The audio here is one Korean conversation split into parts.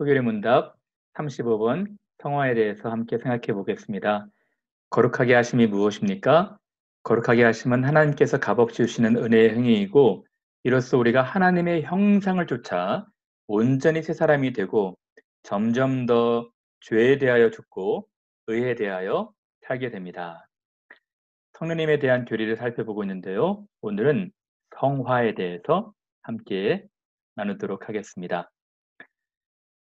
토요일의 문답 35번 성화에 대해서 함께 생각해 보겠습니다. 거룩하게 하심이 무엇입니까? 거룩하게 하심은 하나님께서 값없이 주시는 은혜의 행위이고 이로써 우리가 하나님의 형상을 쫓아 온전히 새 사람이 되고 점점 더 죄에 대하여 죽고 의에 대하여 살게 됩니다. 성령님에 대한 교리를 살펴보고 있는데요. 오늘은 성화에 대해서 함께 나누도록 하겠습니다.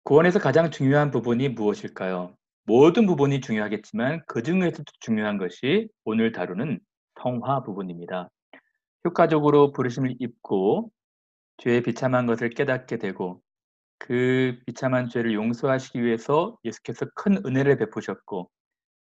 구원에서 가장 중요한 부분이 무엇일까요? 모든 부분이 중요하겠지만 그 중에서도 중요한 것이 오늘 다루는 성화 부분입니다. 효과적으로 부르심을 입고 죄의 비참한 것을 깨닫게 되고 그 비참한 죄를 용서하시기 위해서 예수께서 큰 은혜를 베푸셨고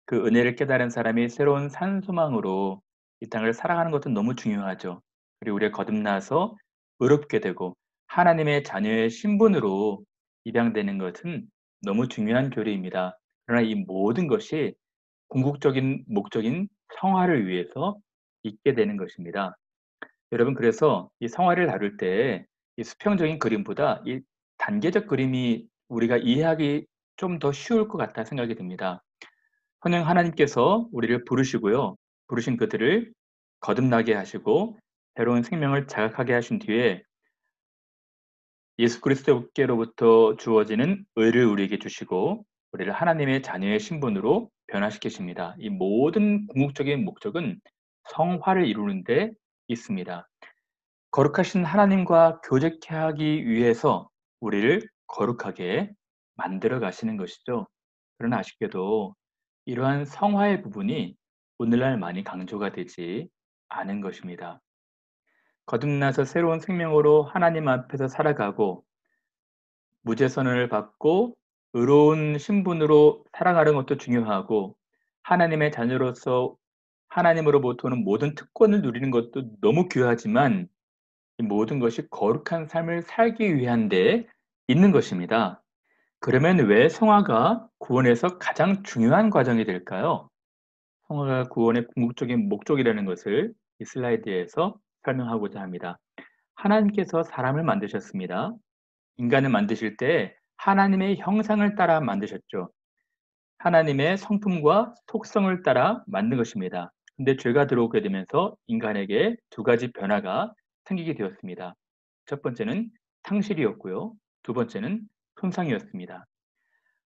그 은혜를 깨달은 사람이 새로운 산소망으로 이 땅을 살아가는 것도 너무 중요하죠. 그리고 우리가 거듭나서 의롭게 되고 하나님의 자녀의 신분으로 입양되는 것은 너무 중요한 교리입니다. 그러나 이 모든 것이 궁극적인 목적인 성화를 위해서 있게 되는 것입니다. 여러분, 그래서 이 성화를 다룰 때 이 수평적인 그림보다 이 단계적 그림이 우리가 이해하기 좀 더 쉬울 것 같다 생각이 듭니다. 선행 하나님께서 우리를 부르시고요. 부르신 그들을 거듭나게 하시고 새로운 생명을 자각하게 하신 뒤에 예수 그리스도께로부터 주어지는 의를 우리에게 주시고 우리를 하나님의 자녀의 신분으로 변화시키십니다. 이 모든 궁극적인 목적은 성화를 이루는 데 있습니다. 거룩하신 하나님과 교제케 하기 위해서 우리를 거룩하게 만들어 가시는 것이죠. 그러나 아쉽게도 이러한 성화의 부분이 오늘날 많이 강조가 되지 않은 것입니다. 거듭나서 새로운 생명으로 하나님 앞에서 살아가고 무죄선언을 받고 의로운 신분으로 살아가는 것도 중요하고 하나님의 자녀로서 하나님으로부터 오는 모든 특권을 누리는 것도 너무 귀하지만 이 모든 것이 거룩한 삶을 살기 위한 데 있는 것입니다. 그러면 왜 성화가 구원에서 가장 중요한 과정이 될까요? 성화가 구원의 궁극적인 목적이라는 것을 이 슬라이드에서 설명하고자 합니다. 하나님께서 사람을 만드셨습니다. 인간을 만드실 때 하나님의 형상을 따라 만드셨죠. 하나님의 성품과 속성을 따라 만든 것입니다. 근데 죄가 들어오게 되면서 인간에게 두 가지 변화가 생기게 되었습니다. 첫 번째는 상실이었고요. 두 번째는 손상이었습니다.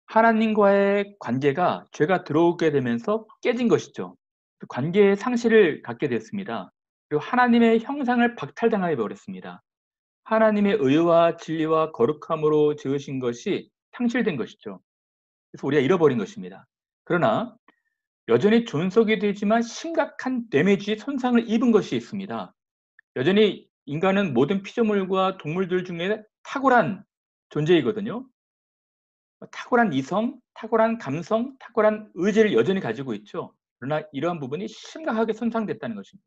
하나님과의 관계가 죄가 들어오게 되면서 깨진 것이죠. 그 관계의 상실을 갖게 됐습니다. 그리고 하나님의 형상을 박탈당하게 버렸습니다. 하나님의 의와 진리와 거룩함으로 지으신 것이 상실된 것이죠. 그래서 우리가 잃어버린 것입니다. 그러나 여전히 존속이 되지만 심각한 데미지, 손상을 입은 것이 있습니다. 여전히 인간은 모든 피조물과 동물들 중에 탁월한 존재이거든요. 탁월한 이성, 탁월한 감성, 탁월한 의지를 여전히 가지고 있죠. 그러나 이러한 부분이 심각하게 손상됐다는 것입니다.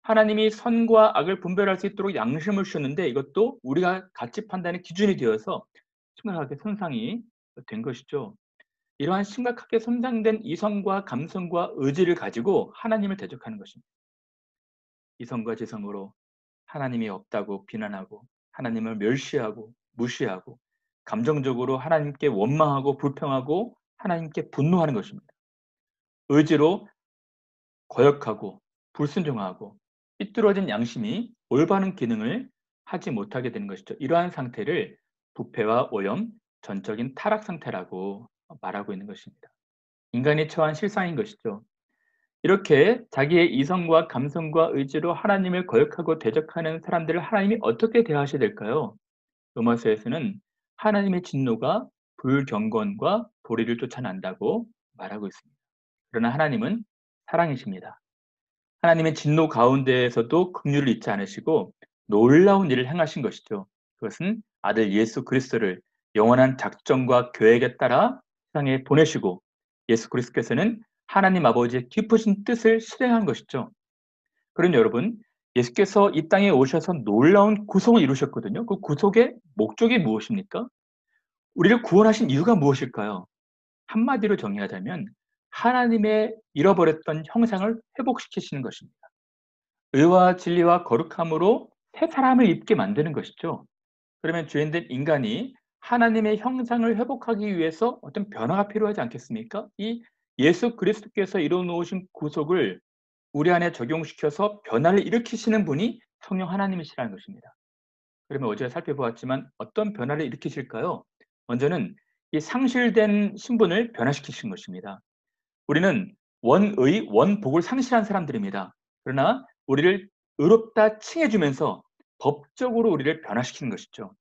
하나님이 선과 악을 분별할 수 있도록 양심을 주셨는데 이것도 우리가 가치 판단의 기준이 되어서 심각하게 손상이 된 것이죠. 이러한 심각하게 손상된 이성과 감성과 의지를 가지고 하나님을 대적하는 것입니다. 이성과 지성으로 하나님이 없다고 비난하고 하나님을 멸시하고 무시하고 감정적으로 하나님께 원망하고 불평하고 하나님께 분노하는 것입니다. 의지로 거역하고 불순종하고 삐뚤어진 양심이 올바른 기능을 하지 못하게 되는 것이죠. 이러한 상태를 부패와 오염, 전적인 타락 상태라고 말하고 있는 것입니다. 인간이 처한 실상인 것이죠. 이렇게 자기의 이성과 감성과 의지로 하나님을 거역하고 대적하는 사람들을 하나님이 어떻게 대하셔야 될까요? 로마서에서는 하나님의 진노가 불경건과 도리를 쫓아난다고 말하고 있습니다. 그러나 하나님은 사랑이십니다. 하나님의 진노 가운데에서도 긍휼을 잊지 않으시고 놀라운 일을 행하신 것이죠. 그것은 아들 예수 그리스도를 영원한 작정과 계획에 따라 세상에 보내시고 예수 그리스도께서는 하나님 아버지의 깊으신 뜻을 실행한 것이죠. 그런 여러분, 예수께서 이 땅에 오셔서 놀라운 구속을 이루셨거든요. 그 구속의 목적이 무엇입니까? 우리를 구원하신 이유가 무엇일까요? 한마디로 정의하자면 하나님의 잃어버렸던 형상을 회복시키시는 것입니다. 의와 진리와 거룩함으로 새 사람을 입게 만드는 것이죠. 그러면 죄인된 인간이 하나님의 형상을 회복하기 위해서 어떤 변화가 필요하지 않겠습니까? 이 예수 그리스도께서 이루어 놓으신 구속을 우리 안에 적용시켜서 변화를 일으키시는 분이 성령 하나님이시라는 것입니다. 그러면 어제 살펴보았지만 어떤 변화를 일으키실까요? 먼저는 이 상실된 신분을 변화시키신 것입니다. 우리는 원의, 원복을 상실한 사람들입니다. 그러나 우리를 의롭다 칭해주면서 법적으로 우리를 변화시키는 것이죠.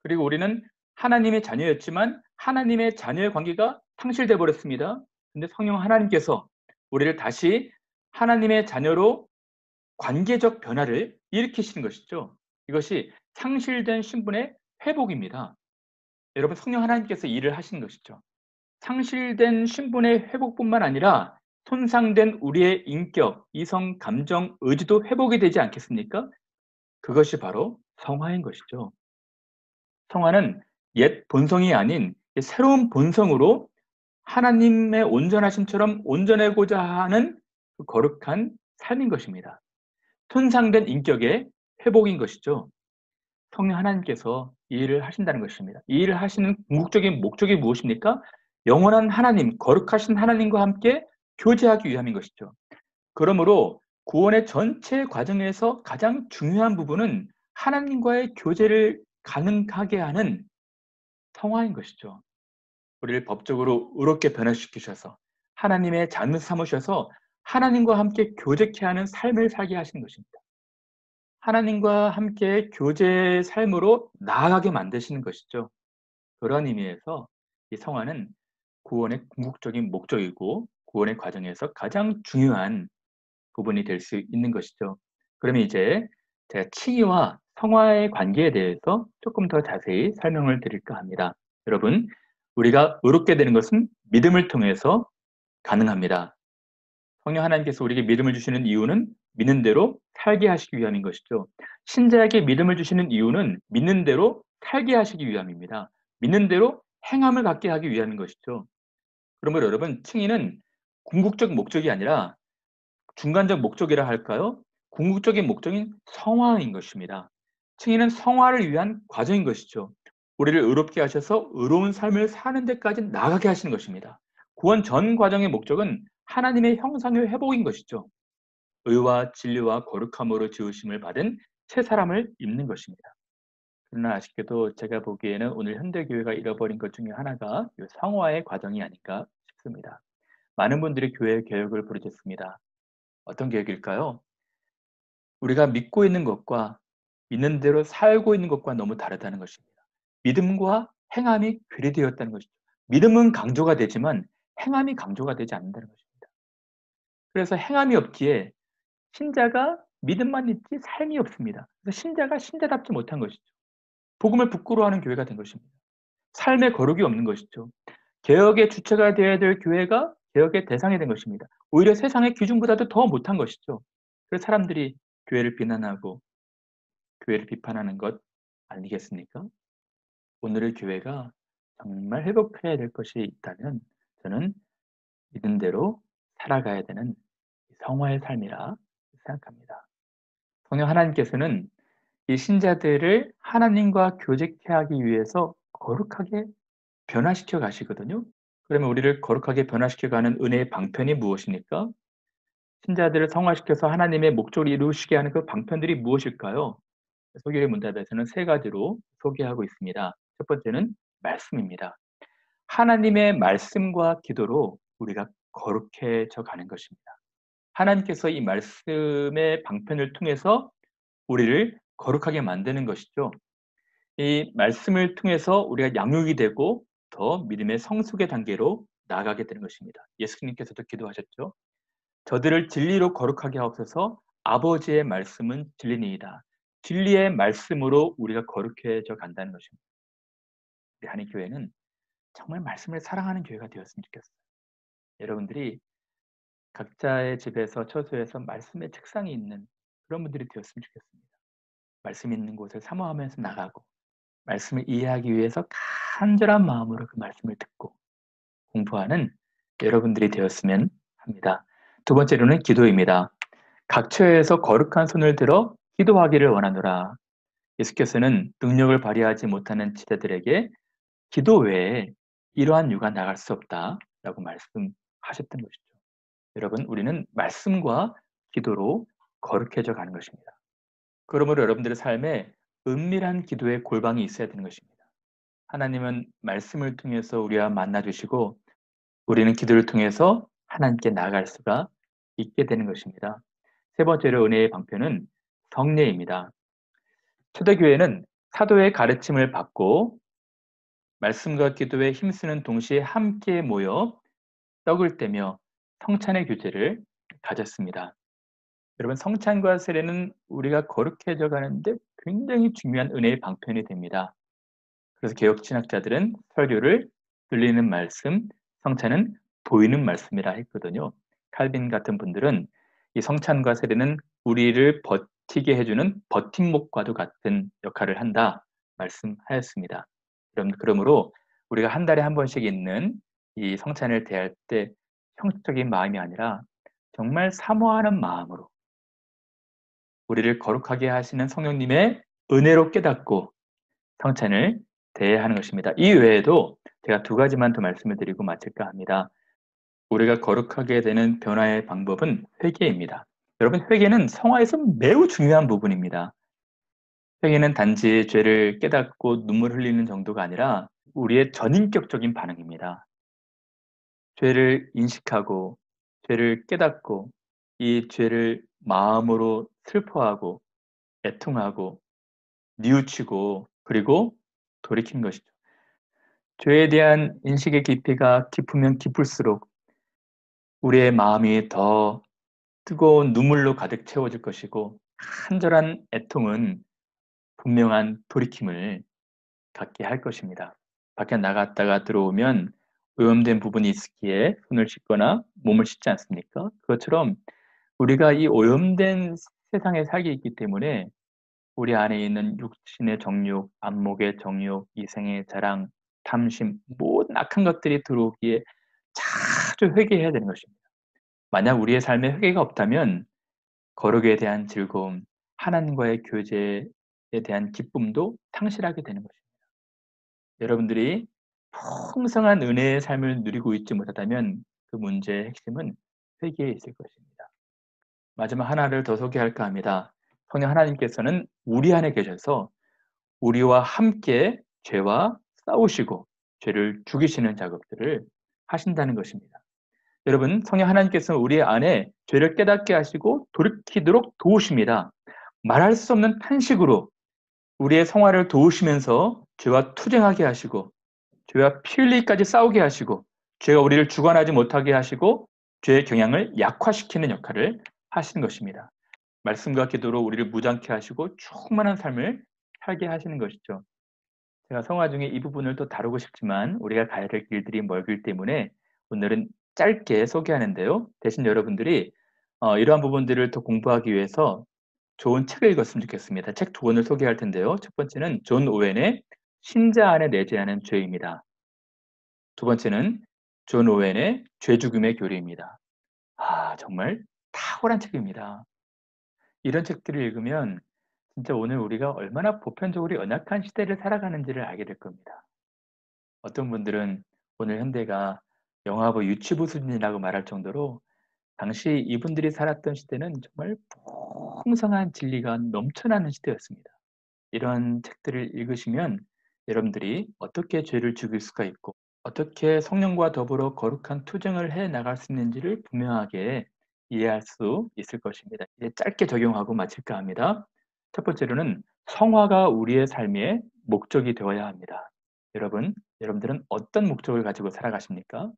그리고 우리는 하나님의 자녀였지만 하나님의 자녀의 관계가 상실돼 버렸습니다. 근데 성령 하나님께서 우리를 다시 하나님의 자녀로 관계적 변화를 일으키시는 것이죠. 이것이 상실된 신분의 회복입니다. 여러분, 성령 하나님께서 일을 하시는 것이죠. 상실된 신분의 회복뿐만 아니라 손상된 우리의 인격, 이성, 감정, 의지도 회복이 되지 않겠습니까? 그것이 바로 성화인 것이죠. 성화는 옛 본성이 아닌 새로운 본성으로 하나님의 온전하심처럼 온전하고자 하는 그 거룩한 삶인 것입니다. 손상된 인격의 회복인 것이죠. 성령 하나님께서 이 일을 하신다는 것입니다. 이 일을 하시는 궁극적인 목적이 무엇입니까? 영원한 하나님, 거룩하신 하나님과 함께 교제하기 위함인 것이죠. 그러므로 구원의 전체 과정에서 가장 중요한 부분은 하나님과의 교제를 가능하게 하는 성화인 것이죠. 우리를 법적으로 의롭게 변화시키셔서 하나님의 자녀 삼으셔서 하나님과 함께 교제케 하는 삶을 살게 하시는 것입니다. 하나님과 함께 교제의 삶으로 나아가게 만드시는 것이죠. 그런 의미에서 이 성화는 구원의 궁극적인 목적이고 구원의 과정에서 가장 중요한 부분이 될 수 있는 것이죠. 그러면 이제 제가 칭의와 성화의 관계에 대해서 조금 더 자세히 설명을 드릴까 합니다. 여러분, 우리가 의롭게 되는 것은 믿음을 통해서 가능합니다. 성령 하나님께서 우리에게 믿음을 주시는 이유는 믿는 대로 살게 하시기 위함인 것이죠. 신자에게 믿음을 주시는 이유는 믿는 대로 살게 하시기 위함입니다. 믿는 대로 행함을 갖게 하기 위함인 것이죠. 그러므로 여러분, 칭의는 궁극적 목적이 아니라 중간적 목적이라 할까요? 궁극적인 목적인 성화인 것입니다. 칭의는 성화를 위한 과정인 것이죠. 우리를 의롭게 하셔서 의로운 삶을 사는 데까지 나가게 하시는 것입니다. 구원 전 과정의 목적은 하나님의 형상의 회복인 것이죠. 의와 진리와 거룩함으로 지으심을 받은 새 사람을 입는 것입니다. 그러나 아쉽게도 제가 보기에는 오늘 현대교회가 잃어버린 것 중에 하나가 이 성화의 과정이 아닐까 싶습니다. 많은 분들이 교회 개혁을 부르짖습니다. 어떤 개혁일까요? 우리가 믿고 있는 것과 믿는 대로 살고 있는 것과 너무 다르다는 것입니다. 믿음과 행함이 괴리되었다는 것이죠. 믿음은 강조가 되지만 행함이 강조가 되지 않는다는 것입니다. 그래서 행함이 없기에 신자가 믿음만 있지 삶이 없습니다. 그래서 신자가 신자답지 못한 것이죠. 복음을 부끄러워하는 교회가 된 것입니다. 삶의 거룩이 없는 것이죠. 개혁의 주체가 되어야 될 교회가 개혁의 대상이 된 것입니다. 오히려 세상의 기준보다도 더 못한 것이죠. 그래서 사람들이 교회를 비난하고 교회를 비판하는 것 아니겠습니까? 오늘의 교회가 정말 회복해야 될 것이 있다면 저는 믿은 대로 살아가야 되는 성화의 삶이라 생각합니다. 성령 하나님께서는 이 신자들을 하나님과 교제케 하기 위해서 거룩하게 변화시켜 가시거든요. 그러면 우리를 거룩하게 변화시켜 가는 은혜의 방편이 무엇입니까? 신자들을 성화시켜서 하나님의 목적을 이루시게 하는 그 방편들이 무엇일까요? 소개의 문답에서는 세 가지로 소개하고 있습니다. 첫 번째는 말씀입니다. 하나님의 말씀과 기도로 우리가 거룩해져 가는 것입니다. 하나님께서 이 말씀의 방편을 통해서 우리를 거룩하게 만드는 것이죠. 이 말씀을 통해서 우리가 양육이 되고 더 믿음의 성숙의 단계로 나아가게 되는 것입니다. 예수님께서도 기도하셨죠. 저들을 진리로 거룩하게 하옵소서. 아버지의 말씀은 진리니이다. 진리의 말씀으로 우리가 거룩해져 간다는 것입니다. 우리 한인교회는 정말 말씀을 사랑하는 교회가 되었으면 좋겠어요. 여러분들이 각자의 집에서 처소에서 말씀의 책상이 있는 그런 분들이 되었으면 좋겠습니다. 말씀 있는 곳을 사모하면서 나가고 말씀을 이해하기 위해서 간절한 마음으로 그 말씀을 듣고 공부하는 여러분들이 되었으면 합니다. 두 번째로는 기도입니다. 각 처에서 거룩한 손을 들어 기도하기를 원하노라. 예수께서는 능력을 발휘하지 못하는 지체들에게 기도 외에 이러한 유가 나갈 수 없다라고 말씀하셨던 것이죠. 여러분, 우리는 말씀과 기도로 거룩해져 가는 것입니다. 그러므로 여러분들의 삶에 은밀한 기도의 골방이 있어야 되는 것입니다. 하나님은 말씀을 통해서 우리와 만나 주시고 우리는 기도를 통해서 하나님께 나아갈 수가 있게 되는 것입니다. 세 번째로 은혜의 방편은 성례입니다. 초대교회는 사도의 가르침을 받고 말씀과 기도에 힘쓰는 동시에 함께 모여 떡을 떼며 성찬의 규제를 가졌습니다. 여러분, 성찬과 세례는 우리가 거룩해져 가는데 굉장히 중요한 은혜의 방편이 됩니다. 그래서 개혁 신학자들은 설교를 들리는 말씀, 성찬은 보이는 말씀이라 했거든요. 칼빈 같은 분들은 이 성찬과 세례는 우리를 버티게 해주는 버팀목과도 같은 역할을 한다 말씀하였습니다. 그러므로 우리가 한 달에 한 번씩 있는 이 성찬을 대할 때 형식적인 마음이 아니라 정말 사모하는 마음으로 우리를 거룩하게 하시는 성령님의 은혜로 깨닫고 성찬을 대해야 하는 것입니다. 이 외에도 제가 두 가지만 더 말씀을 드리고 마칠까 합니다. 우리가 거룩하게 되는 변화의 방법은 회개입니다. 여러분, 회개는 성화에서 매우 중요한 부분입니다. 회개는 단지 죄를 깨닫고 눈물 흘리는 정도가 아니라 우리의 전인격적인 반응입니다. 죄를 인식하고 죄를 깨닫고 이 죄를 마음으로 슬퍼하고 애통하고 뉘우치고 그리고 돌이킨 것이죠. 죄에 대한 인식의 깊이가 깊으면 깊을수록 우리의 마음이 더 뜨거운 눈물로 가득 채워질 것이고 간절한 애통은 분명한 돌이킴을 갖게 할 것입니다. 밖에 나갔다가 들어오면 오염된 부분이 있기에 손을 씻거나 몸을 씻지 않습니까? 그것처럼 우리가 이 오염된 세상에 살게 있기 때문에 우리 안에 있는 육신의 정욕, 안목의 정욕, 이생의 자랑, 탐심, 모든 악한 것들이 들어오기에 자주 회개해야 되는 것입니다. 만약 우리의 삶에 회개가 없다면 거룩에 대한 즐거움, 하나님과의 교제에 대한 기쁨도 상실하게 되는 것입니다. 여러분들이 풍성한 은혜의 삶을 누리고 있지 못하다면 그 문제의 핵심은 회개에 있을 것입니다. 마지막 하나를 더 소개할까 합니다. 성령 하나님께서는 우리 안에 계셔서 우리와 함께 죄와 싸우시고 죄를 죽이시는 작업들을 하신다는 것입니다. 여러분, 성령 하나님께서는 우리 안에 죄를 깨닫게 하시고 돌이키도록 도우십니다. 말할 수 없는 탄식으로 우리의 성화를 도우시면서 죄와 투쟁하게 하시고 죄와 피 흘리기까지 싸우게 하시고 죄가 우리를 주관하지 못하게 하시고 죄의 경향을 약화시키는 역할을 하시는 것입니다. 말씀과 기도로 우리를 무장케 하시고 충만한 삶을 살게 하시는 것이죠. 제가 성화 중에 이 부분을 또 다루고 싶지만 우리가 가야 될 길들이 멀기 때문에 오늘은 짧게 소개하는데요. 대신 여러분들이 이러한 부분들을 더 공부하기 위해서 좋은 책을 읽었으면 좋겠습니다. 책 두 권을 소개할 텐데요. 첫 번째는 존 오웬의 신자 안에 내재하는 죄입니다. 두 번째는 존 오웬의 죄 죽음의 교리입니다. 정말 탁월한 책입니다. 이런 책들을 읽으면 진짜 오늘 우리가 얼마나 보편적으로 연약한 시대를 살아가는지를 알게 될 겁니다. 어떤 분들은 오늘 현대가 영화부 유치부 수준이라고 말할 정도로 당시 이분들이 살았던 시대는 정말 풍성한 진리가 넘쳐나는 시대였습니다. 이런 책들을 읽으시면 여러분들이 어떻게 죄를 죽일 수가 있고 어떻게 성령과 더불어 거룩한 투쟁을 해 나갈 수 있는지를 분명하게 이해할 수 있을 것입니다. 이제 짧게 적용하고 마칠까 합니다. 첫 번째로는 성화가 우리의 삶의 목적이 되어야 합니다. 여러분들은 어떤 목적을 가지고 살아가십니까?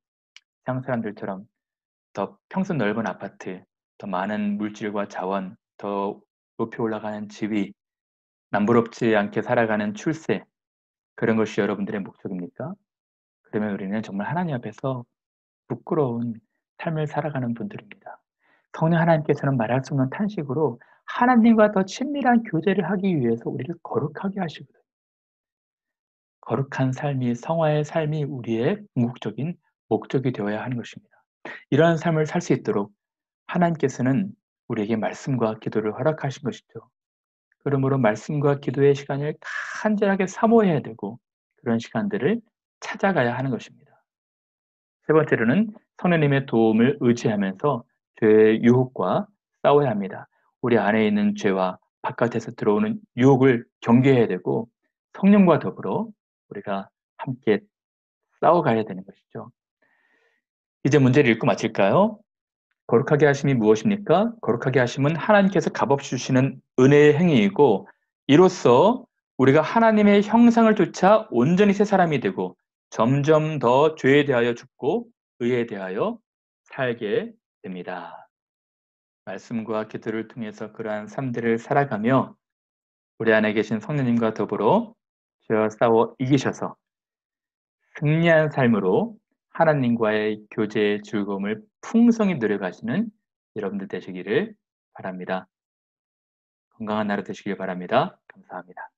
세상 사람들처럼 더 평수 넓은 아파트, 더 많은 물질과 자원, 더 높이 올라가는 지위, 남부럽지 않게 살아가는 출세, 그런 것이 여러분들의 목적입니까? 그러면 우리는 정말 하나님 앞에서 부끄러운 삶을 살아가는 분들입니다. 성령 하나님께서는 말할 수 없는 탄식으로 하나님과 더 친밀한 교제를 하기 위해서 우리를 거룩하게 하시거든요. 거룩한 삶이, 성화의 삶이 우리의 궁극적인 목적이 되어야 하는 것입니다. 이러한 삶을 살 수 있도록 하나님께서는 우리에게 말씀과 기도를 허락하신 것이죠. 그러므로 말씀과 기도의 시간을 간절하게 사모해야 되고 그런 시간들을 찾아가야 하는 것입니다. 세 번째로는 성령님의 도움을 의지하면서 죄의 유혹과 싸워야 합니다. 우리 안에 있는 죄와 바깥에서 들어오는 유혹을 경계해야 되고 성령과 더불어 우리가 함께 싸워가야 되는 것이죠. 이제 문제를 읽고 마칠까요? 거룩하게 하심이 무엇입니까? 거룩하게 하심은 하나님께서 값없이 주시는 은혜의 행위이고 이로써 우리가 하나님의 형상을 쫓아 온전히 새 사람이 되고 점점 더 죄에 대하여 죽고 의에 대하여 살게 됩니다. 말씀과 기도를 통해서 그러한 삶들을 살아가며 우리 안에 계신 성령님과 더불어 죄와 싸워 이기셔서 승리한 삶으로 하나님과의 교제의 즐거움을 풍성히 누려가시는 여러분들 되시기를 바랍니다. 건강한 하루 되시길 바랍니다. 감사합니다.